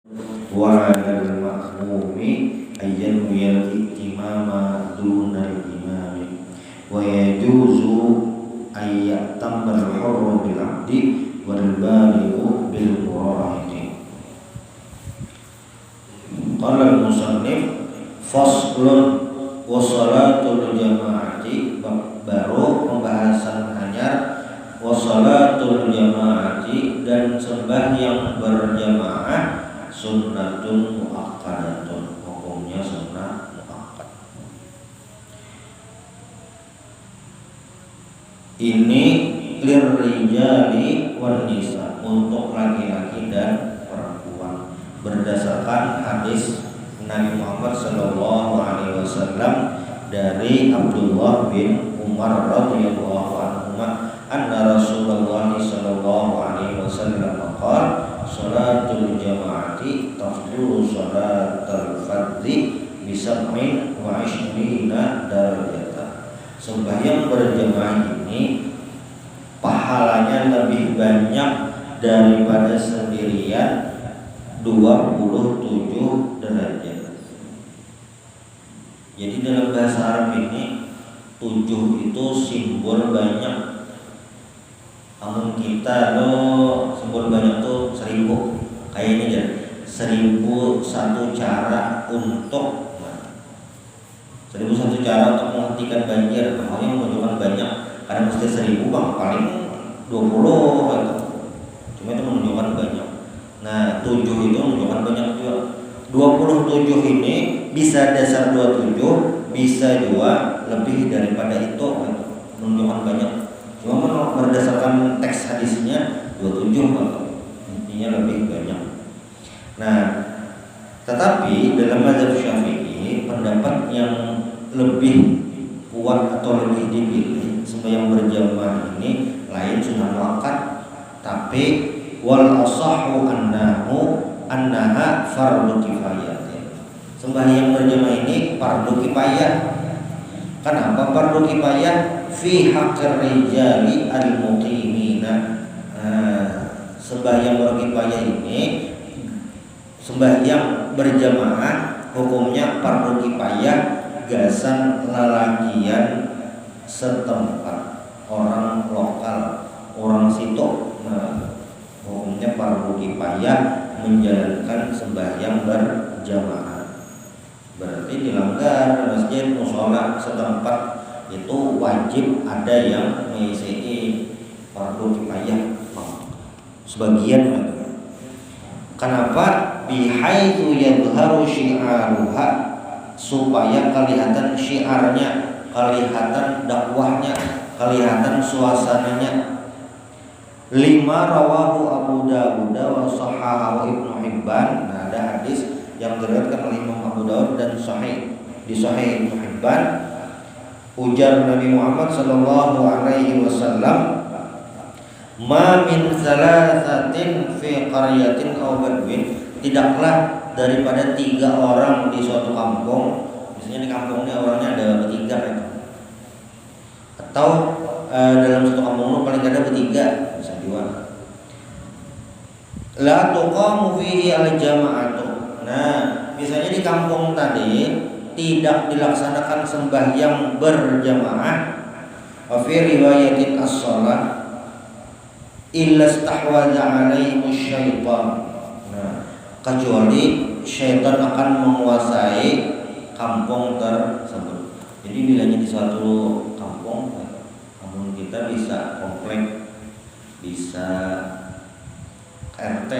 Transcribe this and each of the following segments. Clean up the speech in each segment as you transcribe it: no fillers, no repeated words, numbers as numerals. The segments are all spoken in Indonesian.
wa 'alal ma'mumi ayyan yal-ihtimama dunal imami wa yajuzu ay ya'tammal hurru bil 'abdi wal balighu bil murahidi. Qala al-musannif faslun wa salatul jama'ati, baru pembahasan hanyar wa salatul jama'ati, dan sembahyang berjamaah sunnatun muakkadatun, hukumnya sunnah muakkad. Ini lirrijali wan nisa, untuk laki-laki dan perempuan, berdasarkan hadis Nabi Muhammad sallallahu alaihi wasallam dari Abdullah bin Umar radhiyallahu anhu, anna Rasulullah sallallahu alaihi wasallam qala salatul jama'ati tafdulu salatul fardhi bi 27 darajatan. Sembahyang berjamaah ini pahalanya lebih banyak daripada sendirian 27 derajat. Jadi dalam bahasa Arab ini 7 itu simbol banyak. Namun kita simbol banyak tuh 1000. Kayak ini ya, 1001 cara untuk 1001 cara untuk menghentikan banjir. Namanya menunjukkan banyak, karena mesti 1000 bang, paling 20 gitu. Cuma itu menunjukkan banyak. Nah 7 itu menunjukkan banyak juga. 27 ini bisa dasar 27, bisa juga lebih daripada itu, menunjukkan banyak. Cuma berdasarkan teks hadisnya 27, intinya lebih banyak. Nah, tetapi dalam mazhab Syafi'i, pendapat yang lebih kuat atau lebih dipilih sembahyang berjamaah ini lain sunnah muakkad, tapi wal asahhu annaha fardu kifayah. Sembahyang berjamaah ini fardu kifayah. Kenapa fardu kifayah? Fi haqqir rijali al-muqimina. Sembahyang berkifayah ini, sembahyang berjamaah hukumnya fardu kifayah gasan lalakian setempat, orang lokal, orang situ. Hukumnya fardu kifayah menjalankan sembahyang berjamaah. Berarti dilanggar masjid mushola setempat itu wajib ada yang mengisi fardu kifayah sebagian. Kenapa? Bihaitsu yadhharu syi'aruha, supaya kelihatan syiarnya, kelihatan dakwahnya, kelihatan suasananya. Lima rawahu Abu Dawud wa sahahahu Ibnu Hibban. Nah, ada hadis yang diriwayatkan oleh Imam Abu Dawud dan sahih di Sahih Ibnu Hibban. Ujar Nabi Muhammad sallallahu alaihi wasallam, "Ma min thalathatin fi qaryatin aw badwin," tidaklah daripada 3 orang di suatu kampung. Misalnya di kampungnya orangnya ada bertiga gitu. Atau dalam satu kampung itu paling ada bertiga, bisa juga. La tuqamu fihi al-jama'atu. Nah, misalnya di kampung tadi tidak dilaksanakan sembahyang berjamaah, wa fi riwayatin as-shalah illa istahwadha 'alaihi syaitan. Nah, kecuali syaitan akan menguasai kampung tersebut. Jadi bilanya di suatu kampung kita bisa komplek, bisa RT.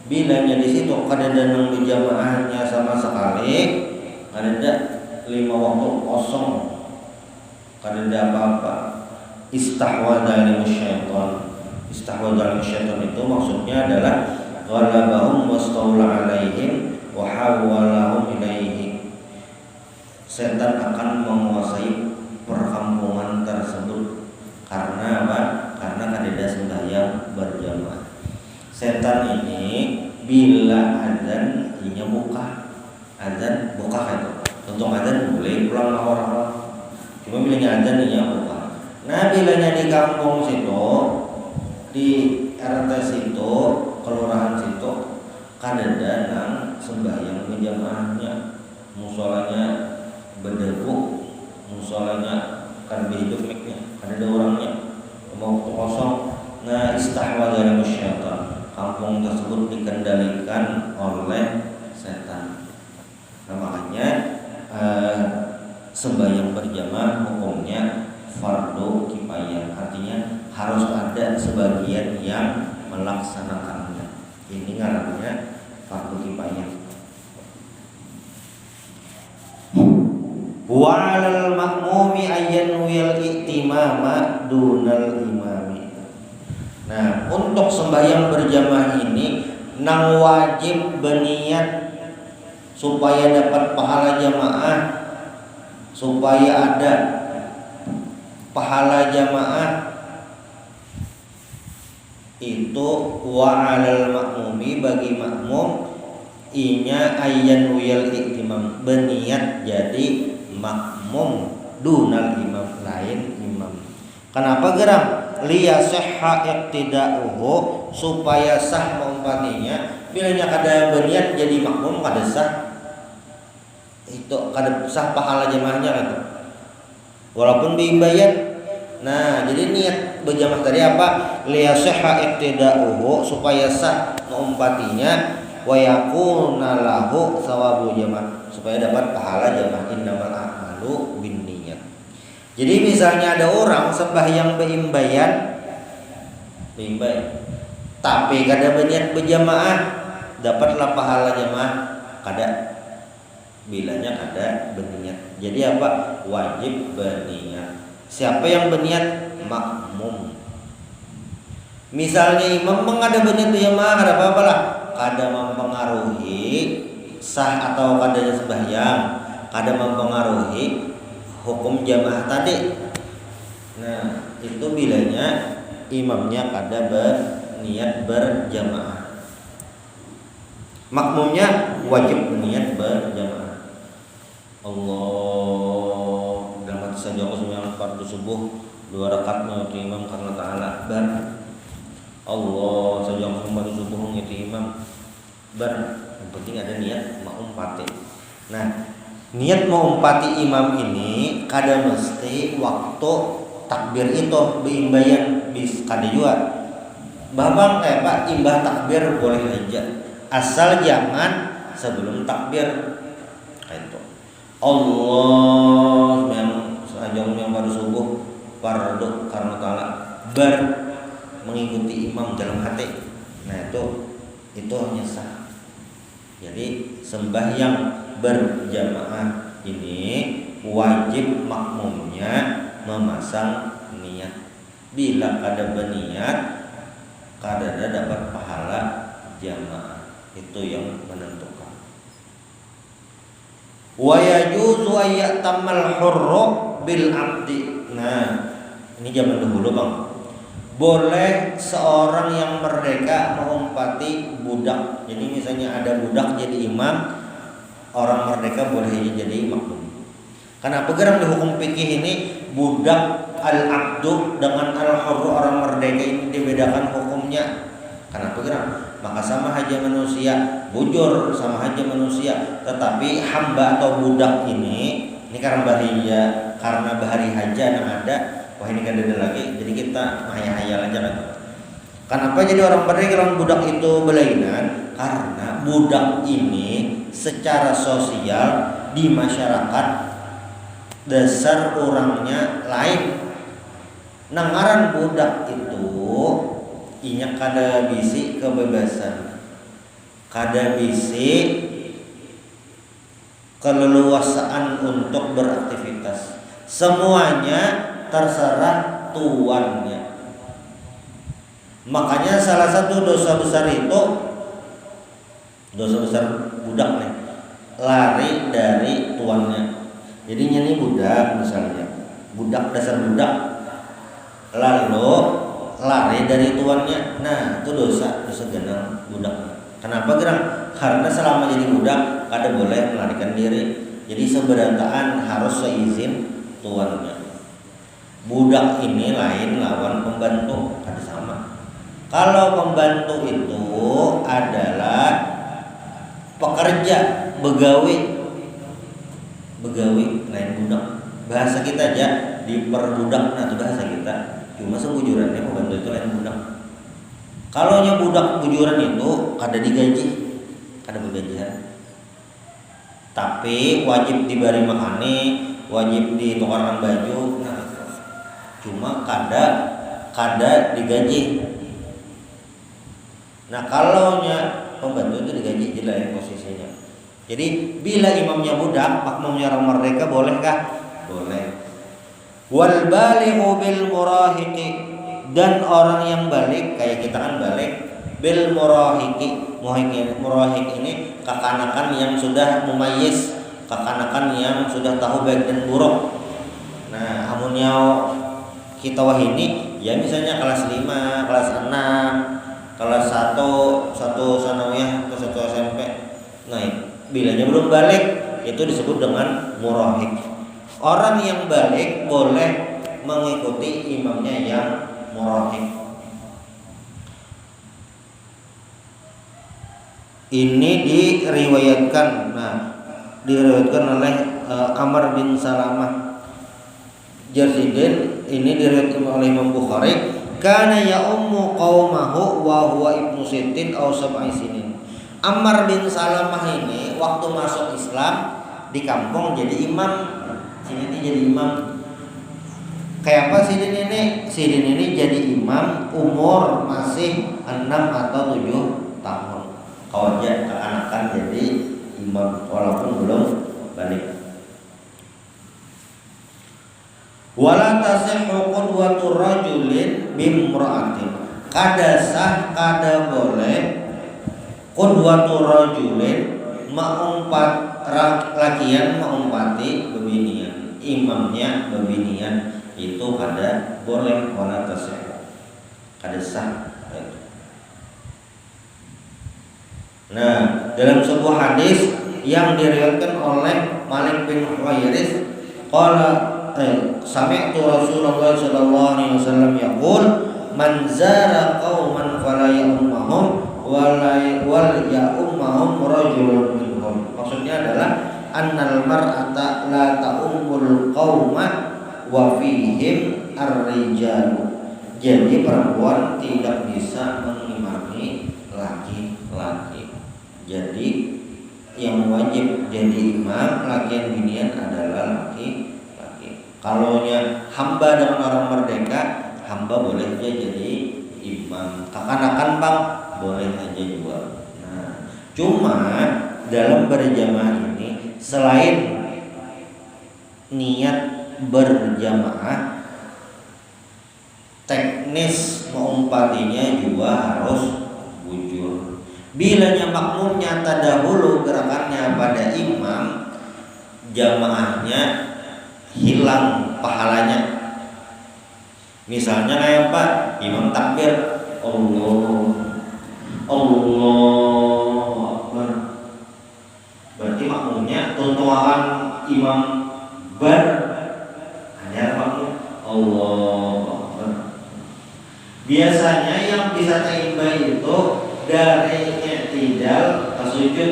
Bilanya di situ kadang-kadang berjamaahnya sama sekali, kadang-kadang 5 waktu kosong, kadang-kadang apa-apa. Istahwadha syaitan. Istahwadha syaitan itu maksudnya adalah ghalabahum wastawla alaihim wa hawwalahum ilaihi. Setan akan menguasai perkampungan tersebut. Karena apa? Karena kadeda sembahyang berjamaah. Setan ini bila azan inya buka, azan buka itu. Untuk azan boleh pulang orang-orang. Cuma bilanya azan inya buka. Nah, bilanya di kampung situ, di RT situ, kelurahan situ, kadada nang sembahyang berjamaahnya musolanya berdebu, musolanya kan hidup miknya, kadada orangnya mau kosong. Nah, istahwadha syaitan, kampung tersebut dikendalikan oleh setan. Nah, makanya sembahyang berjamaah hukumnya fardu kifayah, artinya harus ada sebagian yang melaksanakannya. Ini ngarannya fardu kifayah. Wa 'alal ma'mumi ayyan wil i'timama dunal imami. Nah, untuk sembahyang berjamaah ini nang wajib berniat supaya dapat pahala jamaah, supaya ada pahala jamaah itu wa 'alal ma'mumi, bagi makmum inya ayyan wil i'timam, berniat jadi makmum dunal imam, lain imam. Kenapa geram? Liyasihha iqtida'uhu, supaya sah mengumpatinya. Bilanya kada berniat jadi makmum kada sah, itu kada sah pahala jamaahnya kan, walaupun biimbayan. Nah, jadi niat berjamaah tadi apa? Liyasihha iqtida'uhu, supaya sah mengumpatinya, wa yakuna lahu thawabu jamaah, supaya dapat pahala jamaah. Innamal a'malu binniyat. Jadi misalnya ada orang sembahyang beimbayan, tapi kada berniat berjamaah, dapatlah pahala jamaah kada, bilanya kada berniat. Jadi apa? Wajib berniat. Siapa yang berniat? Makmum. Misalnya imam mengada berniat berjamaah, kada apa-apa lah, kada mempengaruhi sah atau kadanya sembahyang, kada mempengaruhi hukum jamaah tadi. Nah, itu bilanya imamnya kada berniat berjamaah, makmumnya wajib berniat berjamaah. Allah dalam saja sembahyang fardu subuh 2 rakaat mengikuti imam karena ta'ala akbar. Allah saja fardu subuh mengikuti imam bar, yang penting ada niat mau umpati. Nah, niat mau umpati imam ini kada mesti waktu takbir itu beimbayan, bis kada juga. Babang kayak Pak imbah takbir boleh aja, asal jangan sebelum takbir. Itu Allah memang sajong yang baru subuh fardu karena ta'ala bar mengikuti imam dalam hati. Nah, itu hanya sah. Jadi sembahyang berjamaah ini wajib makmumnya memasang niat. Bila kada berniat, kada dapat pahala jamaah. Itu yang menentukan. Wa yajuzu ayyatammal hurru bil abdi. Nah, ini zaman dahulu Bang. Boleh seorang yang merdeka mengumpati budak. Jadi misalnya ada budak jadi imam, orang merdeka boleh jadi makmum. Kenapa geram di hukum fikih ini budak al-abdu dengan al-hurru orang merdeka ini dibedakan hukumnya? Kenapa geram? Maka sama haja manusia, bujur sama haja manusia, tetapi hamba atau budak ini karena bahari haja yang ada. Wah, ini kan ada lagi, jadi kita hayal-hayal aja kan. Kenapa jadi orang merdeka orang budak itu belainan? Karena budak ini secara sosial di masyarakat dasar orangnya lain. Nangaran budak itu inya kada bisi kebebasan, kada bisi keleluasaan untuk beraktivitas. Semuanya terserah tuannya. Makanya salah satu dosa besar itu, dosa besar budak nih, lari dari tuannya. Jadinya nih budak misalnya, budak dasar budak, lalu lari dari tuannya. Nah, itu dosa genang budak. Kenapa gerang? Karena selama jadi budak kada boleh melarikan diri. Jadi seberataan harus seizin tuannya. Budak ini lain lawan pembantu, ada sama. Kalau pembantu itu adalah pekerja, begawi lain budak. Bahasa kita aja diperbudak, nah itu bahasa kita. Cuma sebujurannya pembantu itu lain budak. Kalau nya budak bujuran itu kada digaji, kada begajian. Tapi wajib diberi makane, wajib ditukarkan baju, nah itu. Cuma kada digaji. Nah kalau nya pembantu itu digaji, jadi lain posisinya. Jadi bila imamnya budak, makmumnya orang merdeka, bolehkah? Boleh. Wal balighu bil murahiqi, dan orang yang balik, kayak kita kan balik, bil murahiqi. Murahiq ini kekanakan yang sudah mumayyiz, kekanakan yang sudah tahu baik dan buruk. Nah, amunnya kita wahini ya misalnya kelas 5, kelas 6, kelas 1 sanawiyah atau 1 SMP. Nah, bilanya belum balik itu disebut dengan murahiq. Orang yang balik boleh mengikuti imamnya yang murahiq. Ini diriwayatkan oleh Amr bin Salamah Jarzidin. Ini diriwayatkan oleh Imam Bukhari. Kana ya ummu qaumahu wa huwa ibnu sittin aw sab'i sinin. Amr bin Salamah ini waktu masuk Islam di kampung jadi imam. Sini jadi imam. Kayak apa Sidin ini jadi imam umur masih 6 atau 7 tahun. Kalau dia kekanakan jadi imam walaupun belum balik. Wala tasihhu qudwatu rajulin bimra'atin. Kada sah, kada boleh qudwatu rajulin lakian mengumpati bebinian, imamnya bebinian itu kada boleh. Wala tasihhu, kada sah. Nah, dalam sebuah hadis yang diriwayatkan oleh Malik bin Huwairis, sami'tu Rasulullah sallallahu alaihi wasallam yaqul, man zara qauman fala ya'ummahum wal ya'ummahum rajulun minhum. Maksudnya adalah annal mar'ata la ta'ummul qauma wa fihim ar-rijalu. Jadi perempuan tidak bisa mengimami laki-laki. Jadi yang wajib jadi imam laki binian adalah laki-laki. Kalau hamba dengan orang merdeka, hamba boleh aja jadi imam. Kekanakan bang boleh aja juga. Nah, cuma dalam berjamaah ini selain niat berjamaah, teknis mengumpatinya juga harus bujur. Bilanya makmumnya tadahulu gerakannya pada imam, jamaahnya hilang pahalanya. Misalnya kayak apa? Imam takbir Allahu Akbar, berarti makmumnya tuntuan imam bar hanya makmum Allahu Akbar. Biasanya yang bisa taimbang itu dari i'tidal ke sujud.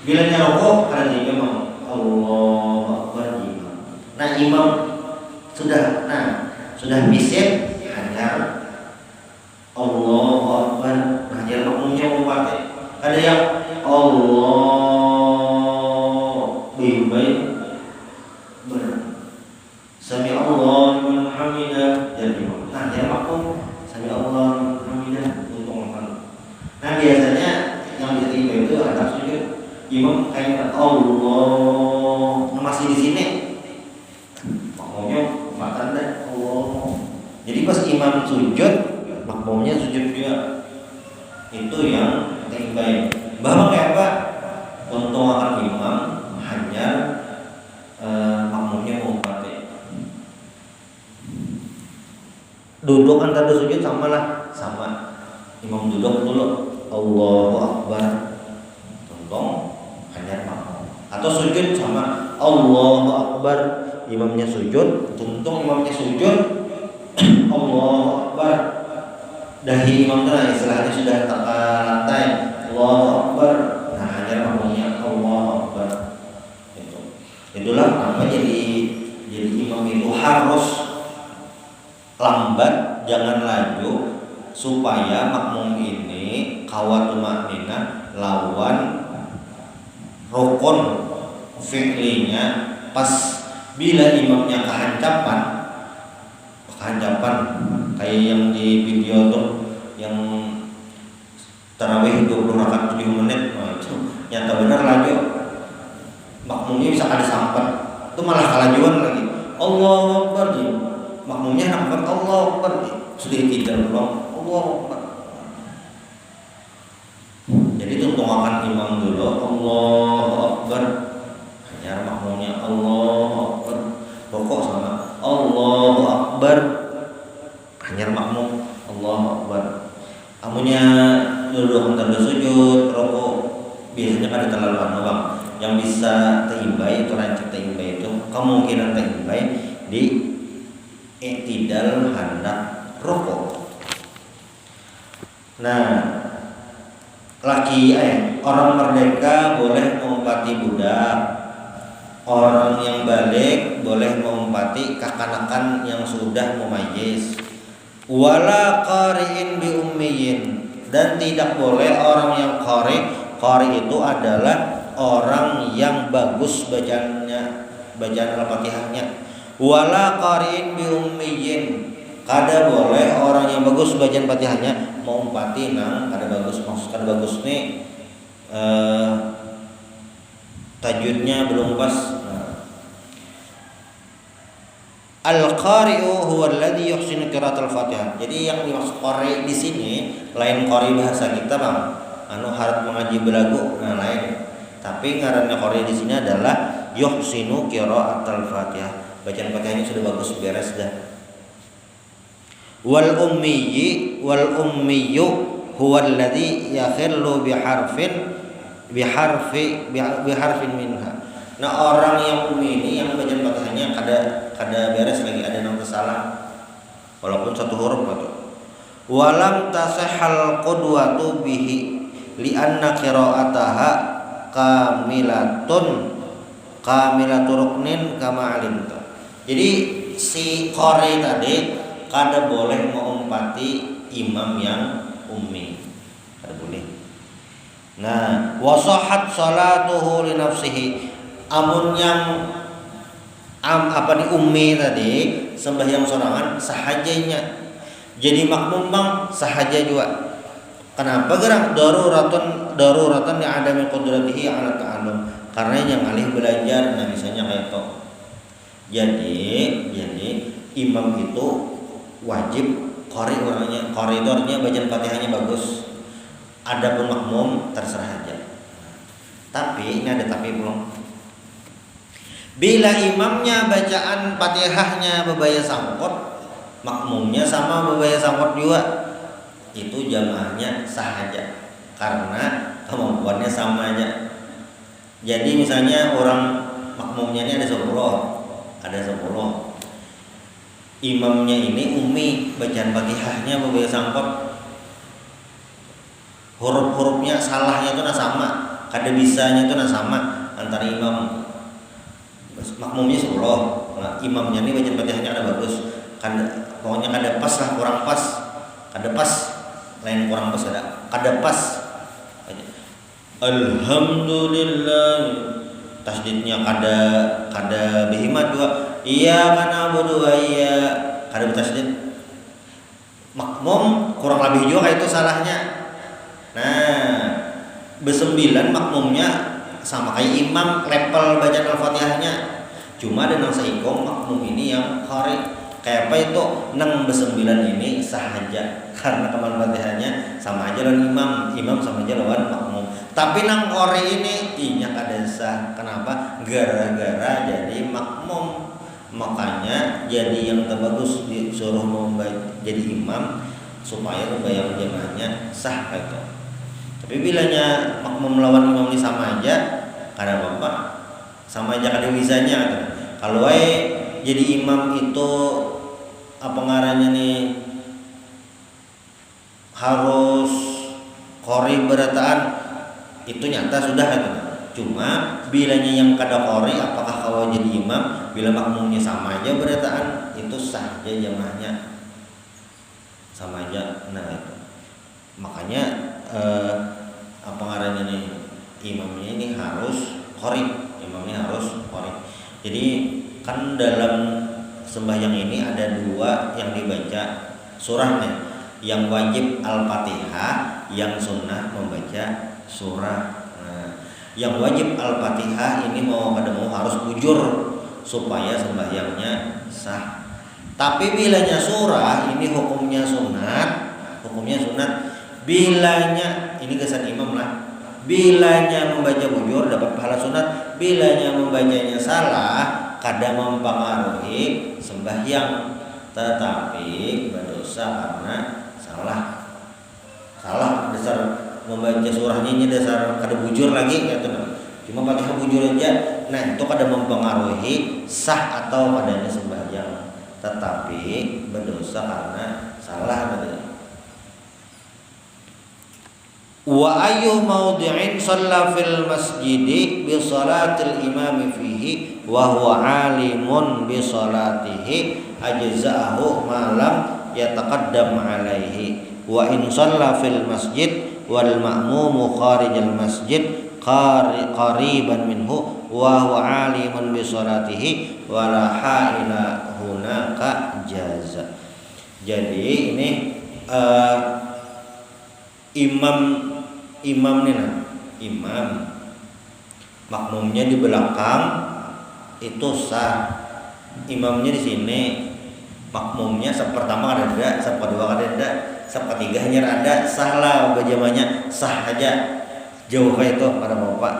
Bila rukuk kan imam Allahu Akbar imam. Nah, imam sudah bisik hanya Allahu Akbar. Nah, dia makmumnya membaca. Ada yang Allah baik sami Allah liman hamidah, jadi nah dia makmum sami Allah liman hamidah untuk makan. Nah, biasanya yang diterima itu ada sujud. Imam kayak Allah masih di sini, makmumnya makan deh Allah. Jadi pas imam sujud, makmumnya sujud juga. Itu yang terbaik. Bahwa kayak apa? Untuk makan imam hanya makmumnya mengumpati. Duduk antara sujud sama. Imam duduk dulu Allahu Akbar, tolong hanya makmum. Atau sujud sama Allahu Akbar, imamnya sujud, tuntung imamnya sujud Allahu Akbar. Dahi imam itu istilahnya sudah tekan lantai Allahu Akbar. Nah, hanya mina lawan rukun fi'linya pas bila imamnya kehancapan kayak yang di video tuh yang tarawih 20 rakaat 7 menit, nah itu nyata benar laju makmumnya bisa kada sampai itu malah kalajuan lagi Allahu Akbar dia makmumnya nampak Allahu Akbar dia sudah tidak belum Allahu Akbar. Jadi tuntungan imam dulu Allahu Akbar hanya makmumnya Allahu Akbar pokok sama Allahu Akbar hanya makmum Allahu Akbar. Amunya duduk antara sujud rokok biasanya kan terlalu bang yang bisa terimbai itu rancak terimbai itu kemungkinan terimbai di i'tidal hendak rokok. Nah orang merdeka boleh mengumpati budak, orang yang balik boleh mengumpati kekanakan yang sudah mumayyiz. Wala qari'in bi ummiyin, dan tidak boleh orang yang qari itu adalah orang yang bagus bacaan Al-Fatihahnya. Wala qari'in bi ummiyin, kada boleh orang yang bagus bacaan Fatihahnya mau umpati nang kada bagus, maksud kada bagus nih tajwidnya belum pas. Al-qari'u huwa alladhi yuhsinu qiraatal Fatihah. Jadi yang dimaksud qari di sini lain qari bahasa kita Bang. Harap mengaji belagu lain. Tapi ngarannya qari di sini adalah yuhsinu qiraatal Fatihah. Bacaan Fatihahnya sudah bagus beres dah. Wal ummiyu huwa alladhi yakhillu biharfin minha. Nah orang yang ummi ini yang bacaan Fatihahnya kada beres lagi, ada yang salah walaupun satu huruf atau walam tasihhal qudwatu bihi li'anna qira'ataha kamilatu ruknin kama alimta. Jadi si qari tadi kada boleh mengumpati imam yang ummi, kada boleh. Nah wasahat salatuhu li nafsihi, amun yang ummi tadi sembahyang sorangan sahajanya, jadi makmum bang sahaja juga. Kenapa gerak daruratan yang ada min qudratihi ala ta'allum, karena yang alih belajar. Nah misalnya kayak itu. Jadi imam itu wajib koridornya bacaan Fatihahnya bagus. Adapun makmum terserah aja. Tapi ini ada tapi belum. Bila imamnya bacaan Fatihahnya bebaya sangkot, makmumnya sama bebaya sangkot juga, itu jamaahnya sah aja karena kemampuannya sama aja. Jadi misalnya orang makmumnya ini ada 10, imamnya ini ummi, bacaan Fatihahnya bebaya sangkot, huruf-hurufnya salahnya itu sama, kada bisanya itu sama antara imam. Makmumnya 10, nah, imamnya ini bacaan Fatihahnya ada bagus, pokoknya kada pas lah, kurang pas, kada pas, lain kurang pas kada pas. Alhamdulillah, tasdidnya kada behimat juga. Iya karena bodoh iya kada bertasdid. Makmum kurang lebih juga itu salahnya. Nah, besembilan makmumnya sama kayak imam level bacaan Al-Fatihahnya. Cuma ada nang saikom makmum ini yang qari. Kayak apa itu? Nang besembilan ini sahaja karena kemal Fatihahnya sama aja lawan imam sama aja lawan makmum. Tapi nang qari ini inya kada sah. Kenapa? Gara-gara jadi makmum. Makanya jadi yang terbagus disuruh jadi imam supaya bayang jamaahnya sah gitu. Tapi bilanya makmum melawan imam ini sama aja, kada apa-apa, sama aja kada bisanya gitu. Kalau jadi imam itu apa ngarannya nih harus qori berataan, itu nyata sudah gitu. Cuma bilanya yang kada qori apakah kalau jadi imam bila makmumnya sama aja berataan, itu sah aja jamaahnya sama aja. Nah itu makanya imamnya ini harus qari, imamnya harus qari. Jadi kan dalam sembahyang ini ada dua yang dibaca surahnya, yang wajib Al-Fatihah, yang sunnah membaca surah. Nah, yang wajib Al-Fatihah ini mau kada mau harus bujur supaya sembahyangnya sah. Tapi bilanya surah ini hukumnya sunat, bilanya ini kesan imam lah. Bilanya membaca bujur dapat pahala sunat, bilanya membacanya salah kada mempengaruhi sembahyang, tetapi berdosa karena salah dasar membaca surahnya ini dasar kada bujur lagi gitu. Cuma Fatihah bujur aja, nah itu kada mempengaruhi sah atau padanya sembahyang, tetapi berdosa karena salah tadi. Wa ayyu mawdi'in shalla fil masjidi bi salatil imami fihi wa huwa alimun bi salatihi ajza'ahu ma lam yataqaddam alaihi wa in shalla fil masjid wal ma'mumu kharijal masjid qariban minhu wa huwa alimun bi salatihi wa la haila hunaka jaza. Jadi ini imam makmumnya di belakang itu sah. Imamnya di sini, makmumnya pertama ada, kedua ada, ketiga hanya ada, sah lah bajamanya, sah aja. Jauh itu pada bapak.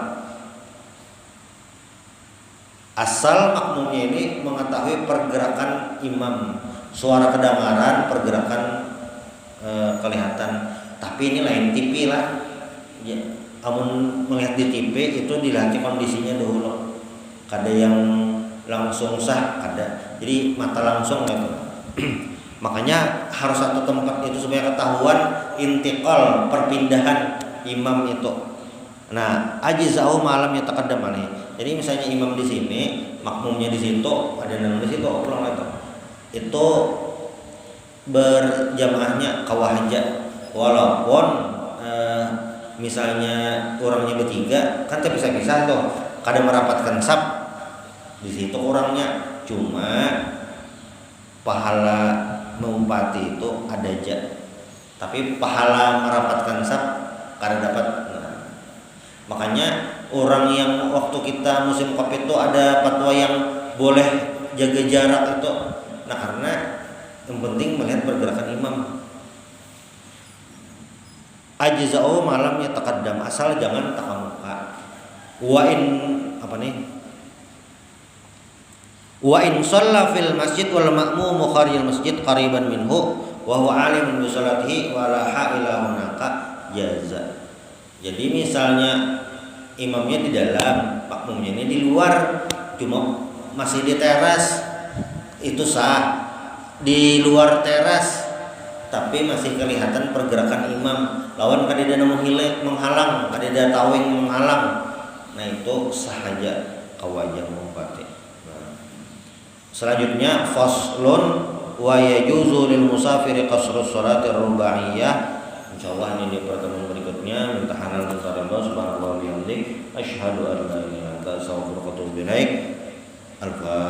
Asal makmumnya ini mengetahui pergerakan imam, suara kedengaran, pergerakan kelihatan. Tapi ini lain TV lah. Ya, amun melihat di TV itu dilatih kondisinya dulu. Kada yang langsung sah, kada. Jadi mata langsung gitu. Makanya harus satu tempat itu supaya ketahuan intiqal, perpindahan imam itu. Nah, ajza'u malam yataqaddam alaihi. Jadi misalnya imam di sini, makmumnya di situ, ada yang di situ, pulang itu. Itu berjamaahnya kawahaja. Walaupun misalnya orangnya bertiga kan terpisah-pisah tuh, kadang merapatkan saf di situ orangnya, cuma pahala mengumpati itu ada aja, tapi pahala merapatkan saf kadang dapat. Nah, makanya orang yang waktu kita musim Covid itu ada fatwa yang boleh jaga jarak itu, nah karena yang penting melihat pergerakan imam. Ajza'u malamnya taqaddam, asal jangan takamuka. Wa in shalla fil masjid wal ma'mumu kharijal masjid qariban minhu wa huwa alimun bi salatihi wa la ha'ila hunaka jaza. Jadi misalnya imamnya di dalam, makmumnya ini di luar, cuma masih di teras, itu sah. Di luar teras tapi masih kelihatan pergerakan imam, lawan kadida menghalang, kadida tawing menghalang, nah itu sah aja kawajah mumpati. Nah, selanjutnya faslun wa yajuzu lil musafiri qasrus salati rubaiyah. Insyaallah ini di pertemuan berikutnya. Minta halal dan ridha, subhanallah bihamdik, asyhadu an la ilaha illa anta, astaghfiruka wa atubu ilaik. Al-Fatihah.